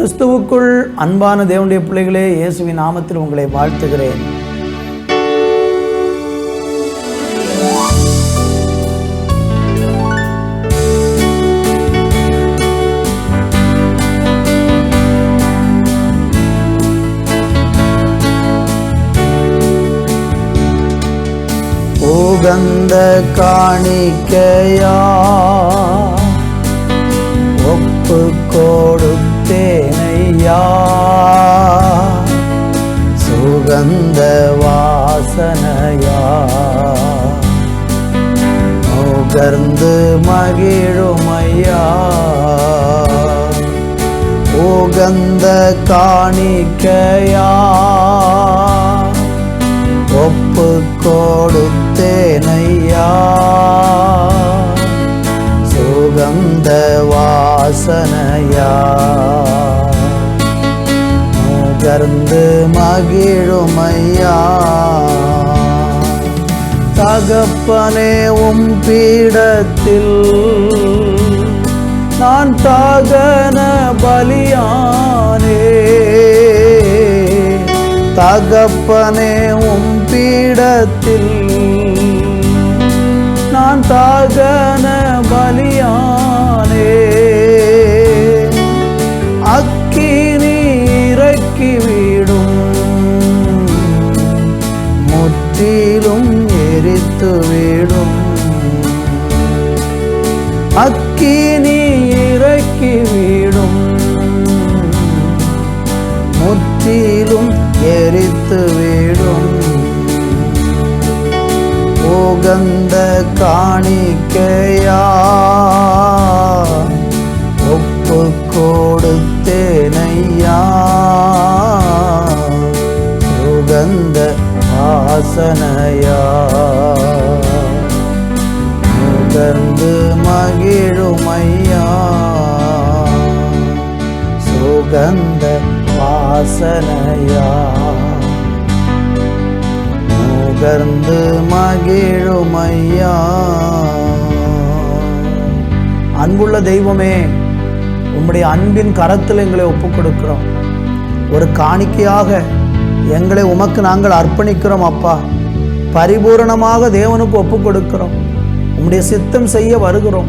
கிறிஸ்துவுக்குள் அன்பான தேவனுடைய பிள்ளைகளே, இயேசுவின் நாமத்தில் உங்களை வாழ்த்துகிறேன். உகந்த காணிக்கையா ஒப்பு கொடுத்தேனையா, சுகந்த வாசனையா நுகர்ந்து மகிழுமையா. உகந்த காணிக்கையா ஒப்பு கொடுத்தேனையா, சுகந்த வாசனையா நுகர்ந்து மகிழுமையா. தகப்பனே, உம் பீடத்தில் நான் தகன பலியானே. தகப்பனே, உம் பீடத்தில் நான் தகன பலியானே. அக்கினி இறக்கிவிடும், முற்றிலும் எரித்துவிடும். அக்கினி இறக்கிவிடும், முற்றிலும் எரித்துவிடும். உகந்த காணிக்கையா ஒப்பு கொடுத்தேனையா, சுகந்த வாசனையா நுகர்ந்து மகிழுமையா. சுகந்த வாசனையா நுகர்ந்து மகிழுமையா. அன்புள்ள தெய்வமே, உம்முடைய அன்பின் கரத்தில் எங்களை ஒப்புக் கொடுக்கிறோம். ஒரு காணிக்கையாக எங்களை உமக்கு நாங்கள் அர்ப்பணிக்கிறோம் அப்பா. பரிபூரணமாக தேவனுக்கு ஒப்புக் கொடுக்கிறோம். உம்முடைய சித்தம் செய்ய வருகிறோம்.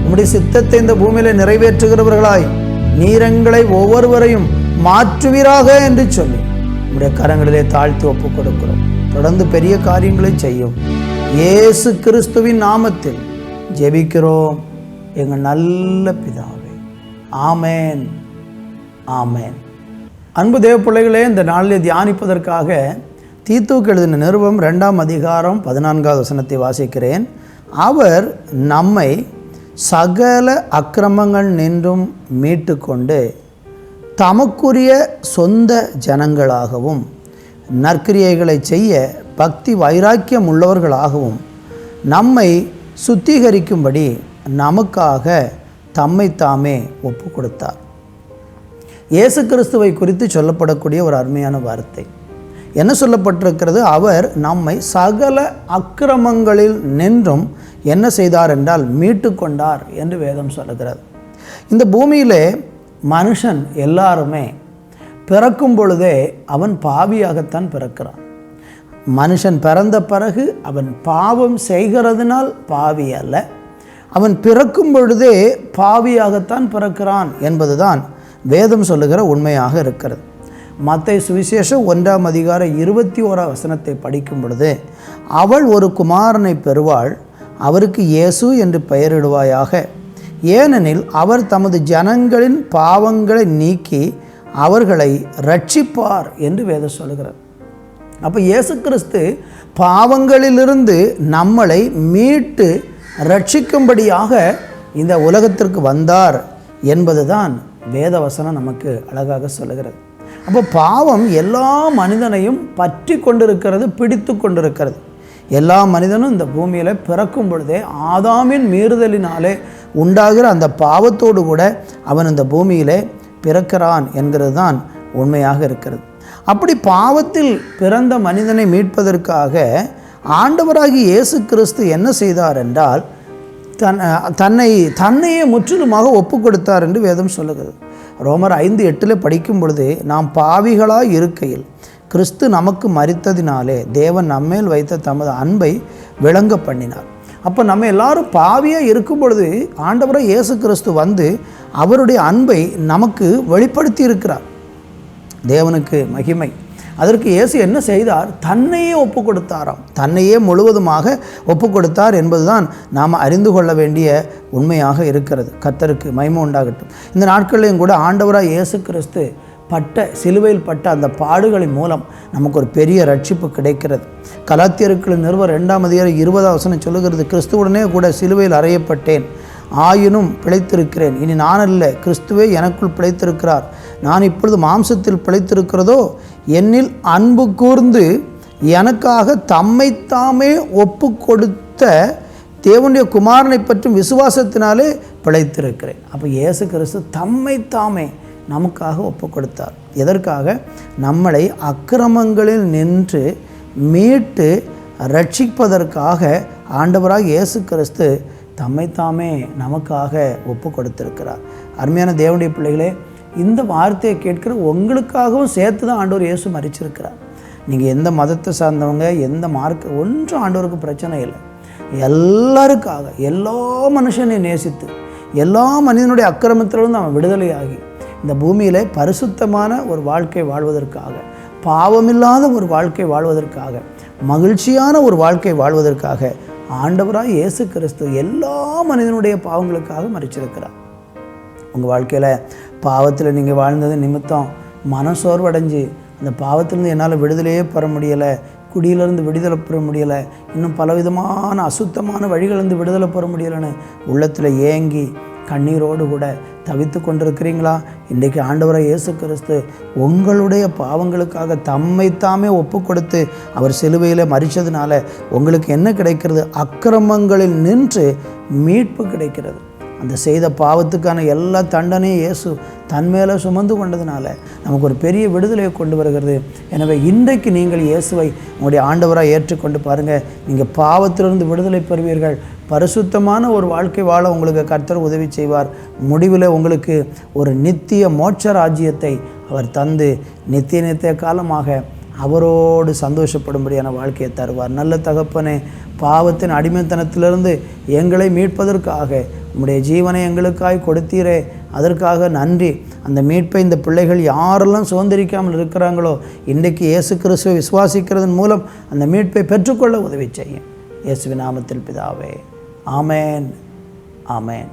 உம்முடைய சித்தத்தை இந்த பூமியில நிறைவேற்றுகிறவர்களாய் நீர் எங்களை ஒவ்வொருவரையும் மாற்றுவீராக என்று சொல்லி உம்முடைய கரங்களிலே தாழ்த்தி ஒப்புக் கொடுக்கிறோம். தொடர்ந்து பெரிய காரியங்களை செய்யும் இயேசு கிறிஸ்துவின் நாமத்தில் ஜெபிக்கிறோம் எங்கள் நல்ல பிதாவே. ஆமேன், ஆமேன். அன்பு தேவ பிள்ளைகளே, இந்த நாளிலே தியானிப்பதற்காக தீத்துவுக்கு எழுதின நிருபம் 2ஆம் அதிகாரம் 14வது வசனத்தை வாசிக்கிறேன். அவர் நம்மை சகல அக்கிரமங்கள் நின்றும் மீட்டு கொண்டு தமக்குரிய சொந்த ஜனங்களாகவும் நற்கிரியைகளை செய்ய பக்தி வைராக்கியம் உள்ளவர்களாகவும் நம்மை சுத்திகரிக்கும்படி நமக்காக தம்மை தாமே ஒப்பு கொடுத்தார். இயேசு கிறிஸ்துவை குறித்து சொல்லப்படக்கூடிய ஒரு அருமையான வார்த்தை என்ன சொல்லப்பட்டிருக்கிறது? அவர் நம்மை சகல அக்கிரமங்களில் நின்றும் என்ன செய்தார் என்றால் மீட்டு கொண்டார் என்று வேதம் சொல்லுகிறது. இந்த பூமியிலே மனுஷன் எல்லாருமே பிறக்கும் பொழுதே அவன் பாவியாகத்தான் பிறக்கிறான். மனுஷன் பிறந்த பிறகு அவன் பாவம் செய்கிறதுனால் பாவி அல்ல, அவன் பிறக்கும் பொழுதே பாவியாகத்தான் பிறக்கிறான் என்பதுதான் வேதம் சொல்லுகிற உண்மையாக இருக்கிறது. மத்தேயு சுவிசேஷம் 1ஆம் அதிகாரம் 21ஆம் வசனத்தை படிக்கும் பொழுது, அவள் ஒரு குமாரனை பெறுவாள், அவருக்கு இயேசு என்று பெயரிடுவாயாக, ஏனெனில் அவர் தமது ஜனங்களின் பாவங்களை நீக்கி அவர்களை ரட்சிப்பார் என்று வேதம் சொல்லுகிறார். அப்போ இயேசு கிறிஸ்து பாவங்களிலிருந்து நம்மளை மீட்டு ரட்சிக்கும்படியாக இந்த உலகத்திற்கு வந்தார் என்பதுதான் வேதவசனம் நமக்கு அழகாக சொல்லுகிறது. அப்போ பாவம் எல்லா மனிதனையும் பற்றி கொண்டிருக்கிறது, பிடித்து கொண்டிருக்கிறது. எல்லா மனிதனும் இந்த பூமியில் பிறக்கும் பொழுதே ஆதாமின் மீறுதலினாலே உண்டாகிற அந்த பாவத்தோடு கூட அவன் இந்த பூமியிலே பிறக்கிறான் என்கிறது தான் உண்மையாக இருக்கிறது. அப்படி பாவத்தில் பிறந்த மனிதனை மீட்பதற்காக ஆண்டவராகி இயேசு கிறிஸ்து என்ன செய்தார் என்றால் தன்னையே முற்றிலுமாக ஒப்பு கொடுத்தார் என்று வேதம் சொல்லுகிறது. ரோமர் 5:8 படிக்கும் பொழுது, நாம் பாவிகளாய் இருக்கையில் கிறிஸ்து நமக்கு மரித்ததினாலே தேவன் நம்மேல் வைத்த தமது அன்பை விளங்க பண்ணினார். அப்போ நம்ம எல்லாரும் பாவியாக இருக்கும் பொழுது ஆண்டவராக இயேசு கிறிஸ்து வந்து அவருடைய அன்பை நமக்கு வெளிப்படுத்தி இருக்கிறார். தேவனுக்கு மகிமை. அதற்கு இயேசு என்ன செய்தார்? தன்னையே ஒப்பு கொடுத்தாராம். தன்னையே முழுவதுமாக ஒப்பு கொடுத்தார் என்பதுதான் நாம் அறிந்து கொள்ள வேண்டிய உண்மையாக இருக்கிறது. கர்த்தருக்கு மகிமை உண்டாகட்டும். இந்த நாட்களிலும் கூட ஆண்டவராக இயேசு கிறிஸ்து சிலுவையில் பட்ட அந்த பாடுகளின் மூலம் நமக்கு ஒரு பெரிய ரட்சிப்பு கிடைக்கிறது. கலாத்தியருக்கு நிறுவ 2:20 சொல்லுகிறது, கிறிஸ்துவுடனே கூட சிலுவையில் அறையப்பட்டேன், ஆயினும் பிழைத்திருக்கிறேன். இனி நான் அல்ல, கிறிஸ்துவே எனக்குள் பிழைத்திருக்கிறார். நான் இப்பொழுது மாம்சத்தில் பிழைத்திருக்கிறதோ, என்னில் அன்பு கூர்ந்து எனக்காக தம்மைத்தாமே ஒப்பு கொடுத்த தேவனுடைய குமாரனை பற்றும் விசுவாசத்தினாலே பிழைத்திருக்கிறேன். அப்போ இயேசு கிறிஸ்து தம்மைத்தாமே நமக்காக ஒப்பு கொடுத்தார். எதற்காக? நம்மளை அக்கிரமங்களில் நின்று மீட்டு ரட்சிப்பதற்காக ஆண்டவராக இயேசு கிறிஸ்து தம்மைத்தாமே நமக்காக ஒப்பு கொடுத்திருக்கிறார். அருமையான தேவனுடைய பிள்ளைகளே, இந்த வார்த்தையை கேட்கிற உங்களுக்காகவும் சேர்த்து தான் ஆண்டவர் இயேசு மரிச்சிருக்கிறார். நீங்கள் எந்த மதத்தை சார்ந்தவங்க, எந்த மார்க்க, ஒன்றும் ஆண்டவருக்கு பிரச்சனை இல்லை. எல்லாருக்காக, எல்லா மனுஷனையும் நேசித்து எல்லா மனிதனுடைய அக்கிரமத்திலிருந்து அவன் விடுதலையாகி இந்த பூமியில் பரிசுத்தமான ஒரு வாழ்க்கை வாழ்வதற்காக, பாவமில்லாத ஒரு வாழ்க்கை வாழ்வதற்காக, மகிழ்ச்சியான ஒரு வாழ்க்கை வாழ்வதற்காக ஆண்டவராக இயேசு கிறிஸ்து எல்லா மனிதனுடைய பாவங்களுக்காக மரிச்சிருக்கிறார். உங்கள் வாழ்க்கையில் பாவத்தில் நீங்கள் வாழ்ந்தது நிமித்தம் மனசோர்வடைஞ்சு அந்த பாவத்திலேருந்து என்னால் விடுதலையே பெற முடியலை, குடியிலேருந்து விடுதலை பெற முடியலை, இன்னும் பலவிதமான அசுத்தமான வழிகளிலிருந்து விடுதலை பெற முடியலைன்னு உள்ளத்தில் ஏங்கி கண்ணீரோடு கூட தவித்து கொண்டிருக்கிறீங்களா? இன்றைக்கு ஆண்டவராக இயேசு கிறிஸ்து உங்களுடைய பாவங்களுக்காக தம்மைத்தாமே ஒப்பு கொடுத்து அவர் சிலுவையில் மரித்ததுனால உங்களுக்கு என்ன கிடைக்கிறது? அக்கிரமங்களில் நின்று மீட்பு கிடைக்கிறது. அந்த செய்த பாவத்துக்கான எல்லா தண்டனையும் இயேசு தன் மேலே சுமந்து கொண்டதுனால நமக்கு ஒரு பெரிய விடுதலையை கொண்டு வருகிறது. எனவே இன்றைக்கு நீங்கள் இயேசுவை உங்களுடைய ஆண்டவராக ஏற்றுக்கொண்டு பாருங்கள். நீங்கள் பாவத்திலிருந்து விடுதலை பெறுவீர்கள். பரிசுத்தமான ஒரு வாழ்க்கை வாழ உங்களுக்கு கர்த்தர் உதவி செய்வார். முடிவில் உங்களுக்கு ஒரு நித்திய மோட்ச ராஜ்யத்தை அவர் தந்து நித்திய காலமாக அவரோடு சந்தோஷப்படும்படியான வாழ்க்கையை தருவார். நல்ல தகப்பனே, பாவத்தின் அடிமைத்தனத்திலிருந்து எங்களை மீட்பதற்காக உம்முடைய ஜீவனை எங்களுக்காய் கொடுத்தீரே, அதற்காக நன்றி. அந்த மீட்பை இந்த பிள்ளைகள் யாரெல்லாம் சுதந்திரிக்காமல் இருக்கிறாங்களோ இன்றைக்கு இயேசு கிறிஸ்துவை விசுவாசிக்கிறதன் மூலம் அந்த மீட்பை பெற்றுக்கொள்ள உதவி செய்யும். இயேசுவின் நாமத்தில் பிதாவே, ஆமேன், ஆமேன்.